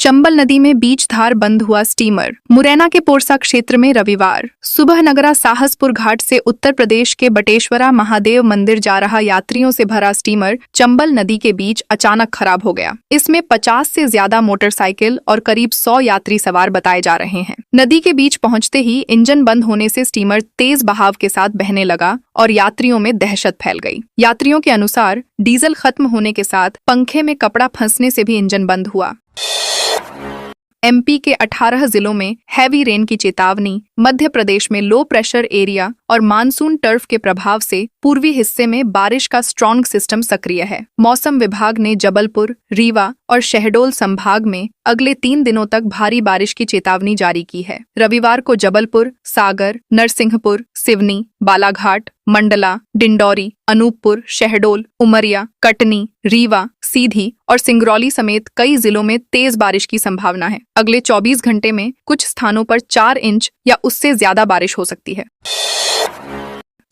चंबल नदी में बीच धार बंद हुआ स्टीमर। मुरैना के पोरसा क्षेत्र में रविवार सुबह नगरा साहसपुर घाट से उत्तर प्रदेश के बटेश्वरा महादेव मंदिर जा रहा यात्रियों से भरा स्टीमर चंबल नदी के बीच अचानक खराब हो गया। इसमें 50 से ज्यादा मोटरसाइकिल और करीब 100 यात्री सवार बताए जा रहे हैं। नदी के बीच पहुंचते ही इंजन बंद होने से स्टीमर तेज बहाव के साथ बहने लगा और यात्रियों में दहशत फैल गई। यात्रियों के अनुसार डीजल खत्म होने के साथ पंखे में कपड़ा फंसने से भी इंजन बंद हुआ। एमपी के 18 जिलों में हैवी रेन की चेतावनी। मध्य प्रदेश में लो प्रेशर एरिया और मानसून टर्फ के प्रभाव से पूर्वी हिस्से में बारिश का स्ट्रॉन्ग सिस्टम सक्रिय है। मौसम विभाग ने जबलपुर, रीवा और शहडोल संभाग में अगले 3 दिनों तक भारी बारिश की चेतावनी जारी की है। रविवार को जबलपुर, सागर, नरसिंहपुर, सिवनी, बालाघाट, मंडला, डिंडौरी, अनूपपुर, शहडोल, उमरिया, कटनी, रीवा, सीधी और सिंगरौली समेत कई जिलों में तेज बारिश की संभावना है। अगले 24 घंटे में कुछ स्थानों पर 4 इंच या उससे ज्यादा बारिश हो सकती है।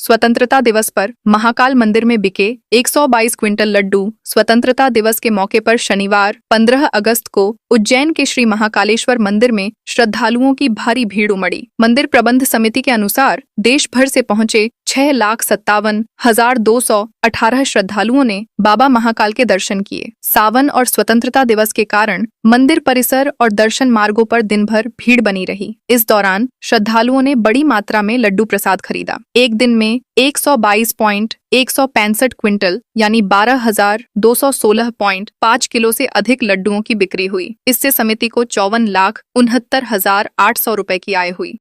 स्वतंत्रता दिवस पर महाकाल मंदिर में बिके 122 क्विंटल लड्डू। स्वतंत्रता दिवस के मौके पर शनिवार 15 अगस्त को उज्जैन के श्री महाकालेश्वर मंदिर में श्रद्धालुओं की भारी भीड़ उमड़ी। मंदिर प्रबंध समिति के अनुसार देश भर से पहुंचे 6,57,218 श्रद्धालुओं ने बाबा महाकाल के दर्शन किए। सावन और स्वतंत्रता दिवस के कारण मंदिर परिसर और दर्शन मार्गों पर दिन भर भीड़ बनी रही। इस दौरान श्रद्धालुओं ने बड़ी मात्रा में लड्डू प्रसाद खरीदा। एक दिन में 122.165 क्विंटल यानी 12,216.5 किलो से अधिक लड्डुओं की बिक्री हुई। इससे समिति को 54,69,800 रुपए की आय हुई।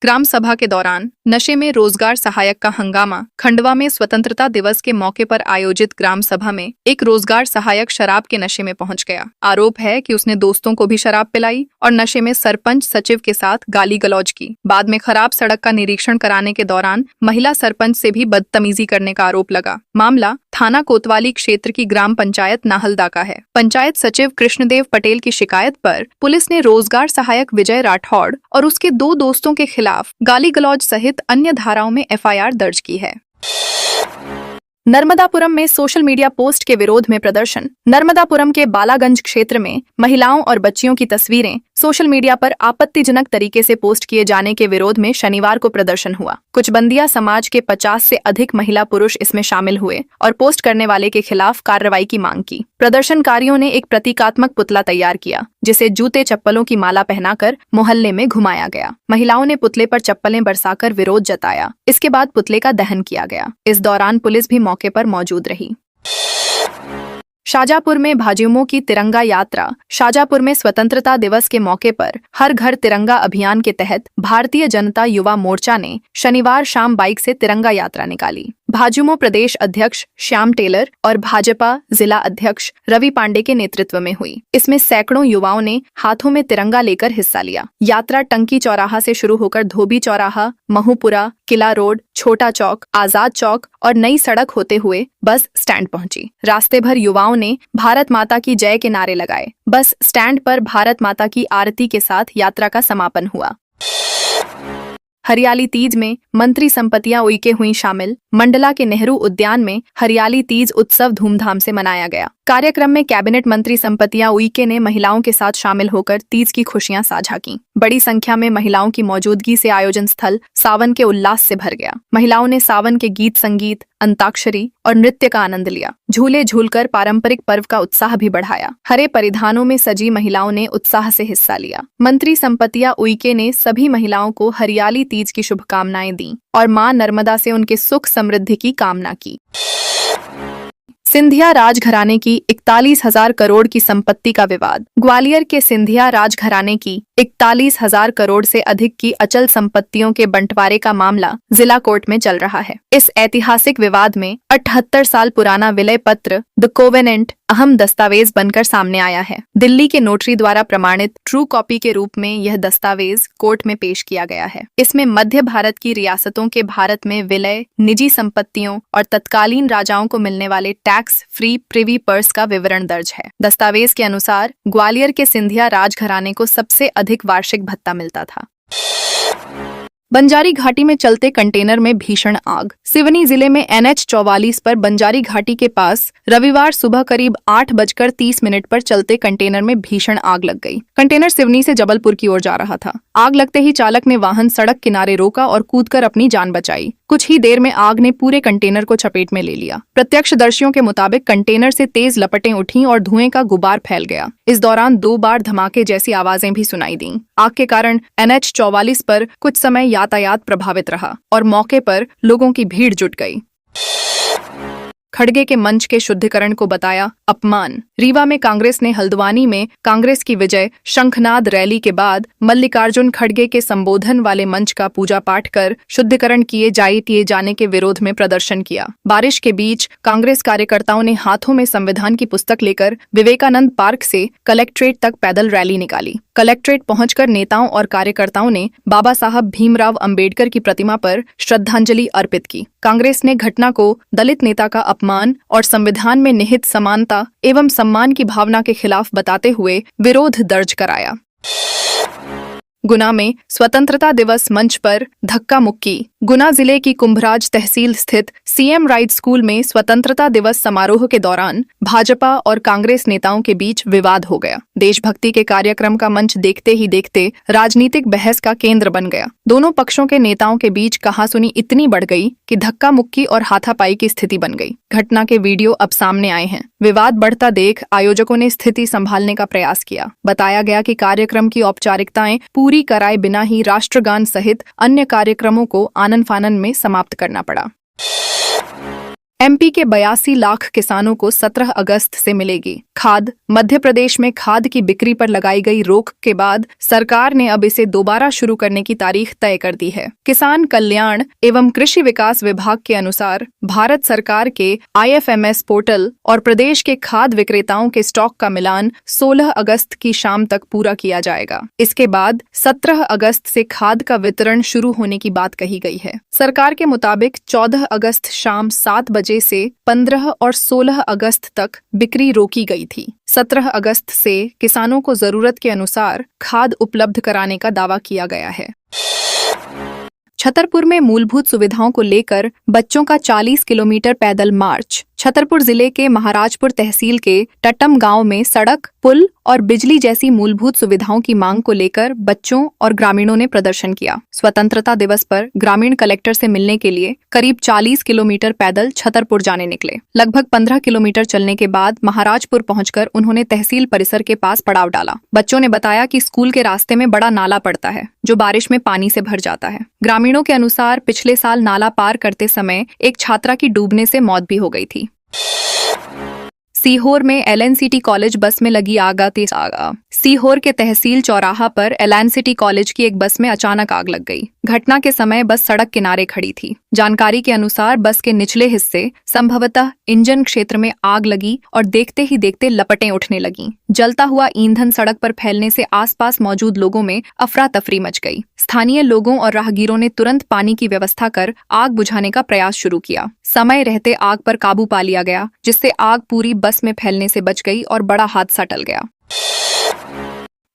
ग्राम सभा के दौरान नशे में रोजगार सहायक का हंगामा। खंडवा में स्वतंत्रता दिवस के मौके पर आयोजित ग्राम सभा में एक रोजगार सहायक शराब के नशे में पहुंच गया। आरोप है कि उसने दोस्तों को भी शराब पिलाई और नशे में सरपंच सचिव के साथ गाली गलौज की। बाद में खराब सड़क का निरीक्षण कराने के दौरान महिला सरपंच से भी बदतमीजी करने का आरोप लगा। मामला थाना कोतवाली क्षेत्र की ग्राम पंचायत नाहलदा का है। पंचायत सचिव कृष्णदेव पटेल की शिकायत पर पुलिस ने रोजगार सहायक विजय राठौड़ और उसके 2 दोस्तों के खिलाफ गाली गलौज सहित अन्य धाराओं में एफआईआर दर्ज की है। नर्मदापुरम में सोशल मीडिया पोस्ट के विरोध में प्रदर्शन। नर्मदापुरम के बालागंज क्षेत्र में महिलाओं और बच्चियों की तस्वीरें सोशल मीडिया पर आपत्तिजनक तरीके से पोस्ट किए जाने के विरोध में शनिवार को प्रदर्शन हुआ। कुछ बंदिया समाज के 50 से अधिक महिला पुरुष इसमें शामिल हुए और पोस्ट करने वाले के खिलाफ कार्रवाई की मांग की। प्रदर्शनकारियों ने एक प्रतीकात्मक पुतला तैयार किया जिसे जूते चप्पलों की माला पहनाकर मोहल्ले में घुमाया गया। महिलाओं ने पुतले पर चप्पलें बरसाकर विरोध जताया। इसके बाद पुतले का दहन किया गया। इस दौरान पुलिस भी मौके पर मौजूद रही। शाजापुर में भाजयुमो की तिरंगा यात्रा। शाजापुर में स्वतंत्रता दिवस के मौके पर हर घर तिरंगा अभियान के तहत भारतीय जनता युवा मोर्चा ने शनिवार शाम बाइक से तिरंगा यात्रा निकाली। भाजयुमो प्रदेश अध्यक्ष श्याम टेलर और भाजपा जिला अध्यक्ष रवि पांडे के नेतृत्व में हुई। इसमें सैकड़ों युवाओं ने हाथों में तिरंगा लेकर हिस्सा लिया। यात्रा टंकी चौराहा से शुरू होकर धोबी चौराहा, महूपुरा, किला रोड, छोटा चौक, आजाद चौक और नई सड़क होते हुए बस स्टैंड पहुंची। रास्ते भर युवाओं ने भारत माता की जय के नारे लगाए। बस स्टैंड पर भारत माता की आरती के साथ यात्रा का समापन हुआ। हरियाली तीज में मंत्री संपत्तियां उइके हुई शामिल। मंडला के नेहरू उद्यान में हरियाली तीज उत्सव धूमधाम से मनाया गया। कार्यक्रम में कैबिनेट मंत्री संपत्तियां उइके ने महिलाओं के साथ शामिल होकर तीज की खुशियां साझा की। बड़ी संख्या में महिलाओं की मौजूदगी से आयोजन स्थल सावन के उल्लास से भर गया। महिलाओं ने सावन के गीत संगीत, अंताक्षरी और नृत्य का आनंद लिया। झूले झूलकर पारंपरिक पर्व का उत्साह भी बढ़ाया। हरे परिधानों में सजी महिलाओं ने उत्साह से हिस्सा लिया। मंत्री संपत्तियां उइके ने सभी महिलाओं को हरियाली तीज की शुभकामनाएं दी और मां नर्मदा से उनके सुख समृद्धि की कामना की। सिंधिया राजघराने की 41,000 करोड़ की संपत्ति का विवाद। ग्वालियर के सिंधिया राजघराने की 41,000 करोड़ से अधिक की अचल संपत्तियों के बंटवारे का मामला जिला कोर्ट में चल रहा है। इस ऐतिहासिक विवाद में 78 साल पुराना विलय पत्र द कोवेनेंट अहम दस्तावेज बनकर सामने आया है। दिल्ली के नोटरी द्वारा प्रमाणित ट्रू कॉपी के रूप में यह दस्तावेज कोर्ट में पेश किया गया है। इसमें मध्य भारत की रियासतों के भारत में विलय, निजी संपत्तियों और तत्कालीन राजाओं को मिलने वाले टैक्स फ्री प्रिवी पर्स का विवरण दर्ज है। दस्तावेज के अनुसार ग्वालियर के सिंधिया राजघराने को सबसे अधिक वार्षिक भत्ता मिलता था। बंजारी घाटी में चलते कंटेनर में भीषण आग। सिवनी जिले में NH-44 पर बंजारी घाटी के पास रविवार सुबह करीब 8:30 पर चलते कंटेनर में भीषण आग लग गई। कंटेनर सिवनी से जबलपुर की ओर जा रहा था। आग लगते ही चालक ने वाहन सड़क किनारे रोका और कूदकर अपनी जान बचाई। कुछ ही देर में आग ने पूरे कंटेनर को चपेट में ले लिया। प्रत्यक्षदर्शियों के मुताबिक कंटेनर से तेज लपटें उठीं और धुएं का गुबार फैल गया। इस दौरान 2 बार धमाके जैसी आवाजें भी सुनाई दीं। आग के कारण NH-44 पर कुछ समय यातायात प्रभावित रहा और मौके पर लोगों की भीड़ जुट गई। खड़गे के मंच के शुद्धिकरण को बताया अपमान। रीवा में कांग्रेस ने हल्द्वानी में कांग्रेस की विजय शंखनाद रैली के बाद मल्लिकार्जुन खड़गे के संबोधन वाले मंच का पूजा पाठ कर शुद्धिकरण किए जाने के विरोध में प्रदर्शन किया। बारिश के बीच कांग्रेस कार्यकर्ताओं ने हाथों में संविधान की पुस्तक लेकर विवेकानंद पार्क से कलेक्ट्रेट तक पैदल रैली निकाली। कलेक्ट्रेट पहुंचकर नेताओं और कार्यकर्ताओं ने बाबा साहब भीमराव अंबेडकर की प्रतिमा पर श्रद्धांजलि अर्पित की। कांग्रेस ने घटना को दलित नेता का अपमान और संविधान में निहित समानता एवं सम्मान की भावना के खिलाफ बताते हुए विरोध दर्ज कराया। गुना में स्वतंत्रता दिवस मंच पर धक्का मुक्की। गुना जिले की कुंभराज तहसील स्थित CM राइट स्कूल में स्वतंत्रता दिवस समारोह के दौरान भाजपा और कांग्रेस नेताओं के बीच विवाद हो गया। देशभक्ति के कार्यक्रम का मंच देखते ही देखते राजनीतिक बहस का केंद्र बन गया। दोनों पक्षों के नेताओं के बीच कहासुनी इतनी बढ़ गई कि धक्का मुक्की और हाथापाई की स्थिति बन गई। घटना के वीडियो अब सामने आए हैं। विवाद बढ़ता देख आयोजकों ने स्थिति संभालने का प्रयास किया। बताया गया कि कार्यक्रम की औपचारिकताएं पूरी कराए बिना ही राष्ट्रगान सहित अन्य कार्यक्रमों को आनन फानन में समाप्त करना पड़ा। MP के 82 लाख किसानों को 17 अगस्त से मिलेगी खाद। मध्य प्रदेश में खाद की बिक्री पर लगाई गई रोक के बाद सरकार ने अब इसे दोबारा शुरू करने की तारीख तय कर दी है। किसान कल्याण एवं कृषि विकास विभाग के अनुसार भारत सरकार के IFMS पोर्टल और प्रदेश के खाद विक्रेताओं के स्टॉक का मिलान 16 अगस्त की शाम तक पूरा किया जाएगा। इसके बाद 17 अगस्त से खाद का वितरण शुरू होने की बात कही गई है। सरकार के मुताबिक 14 अगस्त शाम 7 बजे से 15 और 16 अगस्त तक बिक्री रोकी गई थी। 17 अगस्त से किसानों को जरूरत के अनुसार खाद उपलब्ध कराने का दावा किया गया है। छतरपुर में मूलभूत सुविधाओं को लेकर बच्चों का 40 किलोमीटर पैदल मार्च। छतरपुर जिले के महाराजपुर तहसील के टटम गांव में सड़क, पुल और बिजली जैसी मूलभूत सुविधाओं की मांग को लेकर बच्चों और ग्रामीणों ने प्रदर्शन किया। स्वतंत्रता दिवस पर ग्रामीण कलेक्टर से मिलने के लिए करीब 40 किलोमीटर पैदल छतरपुर जाने निकले। लगभग 15 किलोमीटर चलने के बाद महाराजपुर पहुंचकर उन्होंने तहसील परिसर के पास पड़ाव डाला। बच्चों ने बताया कि स्कूल के रास्ते में बड़ा नाला पड़ता है जो बारिश में पानी से भर जाता है। ग्रामीणों के अनुसार पिछले साल नाला पार करते समय एक छात्रा की डूबने से मौत भी हो गई थी। सीहोर में LNCT कॉलेज बस में लगी आग। सीहोर के तहसील चौराहा पर LNCT कॉलेज की एक बस में अचानक आग लग गई। घटना के समय बस सड़क किनारे खड़ी थी। जानकारी के अनुसार बस के निचले हिस्से संभवतः इंजन क्षेत्र में आग लगी और देखते ही देखते लपटें उठने लगीं। जलता हुआ ईंधन सड़क पर फैलने से आसपास मौजूद लोगों में अफरा तफरी मच गई। स्थानीय लोगों और राहगीरों ने तुरंत पानी की व्यवस्था कर आग बुझाने का प्रयास शुरू किया। समय रहते आग पर काबू पा लिया गया, जिससे आग पूरी बस में फैलने से बच गई और बड़ा हादसा टल गया।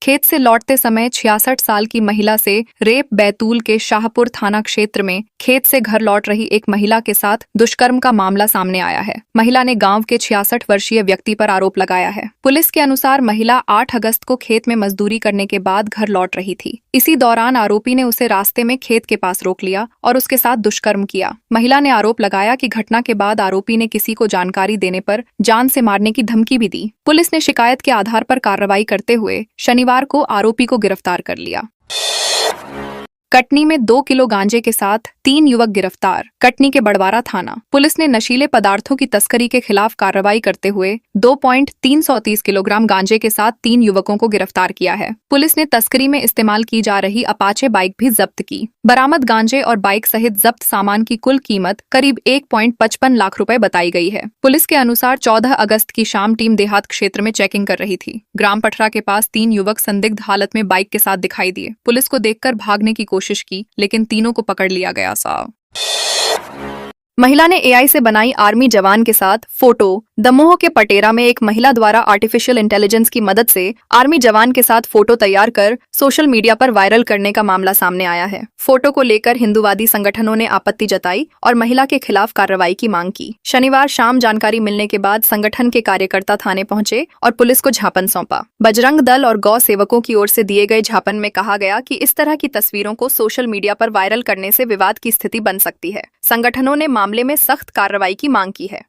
खेत से लौटते समय 66 साल की महिला से रेप। बैतूल के शाहपुर थाना क्षेत्र में खेत से घर लौट रही एक महिला के साथ दुष्कर्म का मामला सामने आया है। महिला ने गांव के 66 वर्षीय व्यक्ति पर आरोप लगाया है। पुलिस के अनुसार महिला 8 अगस्त को खेत में मजदूरी करने के बाद घर लौट रही थी। इसी दौरान आरोपी ने उसे रास्ते में खेत के पास रोक लिया और उसके साथ दुष्कर्म किया। महिला ने आरोप लगाया कि घटना के बाद आरोपी ने किसी को जानकारी देने पर जान से मारने की धमकी भी दी। पुलिस ने शिकायत के आधार पर कार्रवाई करते हुए शनिवार को आरोपी को गिरफ्तार कर लिया। कटनी में 2 किलो गांजे के साथ 3 युवक गिरफ्तार। कटनी के बड़वारा थाना पुलिस ने नशीले पदार्थों की तस्करी के खिलाफ कार्रवाई करते हुए 2.330 किलोग्राम गांजे के साथ 3 युवकों को गिरफ्तार किया है। पुलिस ने तस्करी में इस्तेमाल की जा रही अपाचे बाइक भी जब्त की। बरामद गांजे और बाइक सहित जब्त सामान की कुल कीमत करीब 1.55 लाख रुपए बताई गई है। पुलिस के अनुसार 14 अगस्त की शाम टीम देहात क्षेत्र में चेकिंग कर रही थी। ग्राम पठरा के पास 3 युवक संदिग्ध हालत में बाइक के साथ दिखाई दिए। पुलिस को देखकर भागने की कोशिश की, लेकिन तीनों को पकड़ लिया गया। महिला ने एआई से बनाई आर्मी जवान के साथ फोटो। दमोह के पटेरा में एक महिला द्वारा आर्टिफिशियल इंटेलिजेंस की मदद से आर्मी जवान के साथ फोटो तैयार कर सोशल मीडिया पर वायरल करने का मामला सामने आया है। फोटो को लेकर हिंदूवादी संगठनों ने आपत्ति जताई और महिला के खिलाफ कार्रवाई की मांग की। शनिवार शाम जानकारी मिलने के बाद संगठन के कार्यकर्ता थाने पहुंचे और पुलिस को ज्ञापन सौंपा। बजरंग दल और गौ सेवकों की ओर से दिए गए ज्ञापन में कहा गया कि इस तरह की तस्वीरों को सोशल मीडिया पर वायरल करने से विवाद की स्थिति बन सकती है। संगठनों ने मामले में सख्त कार्रवाई की मांग की है।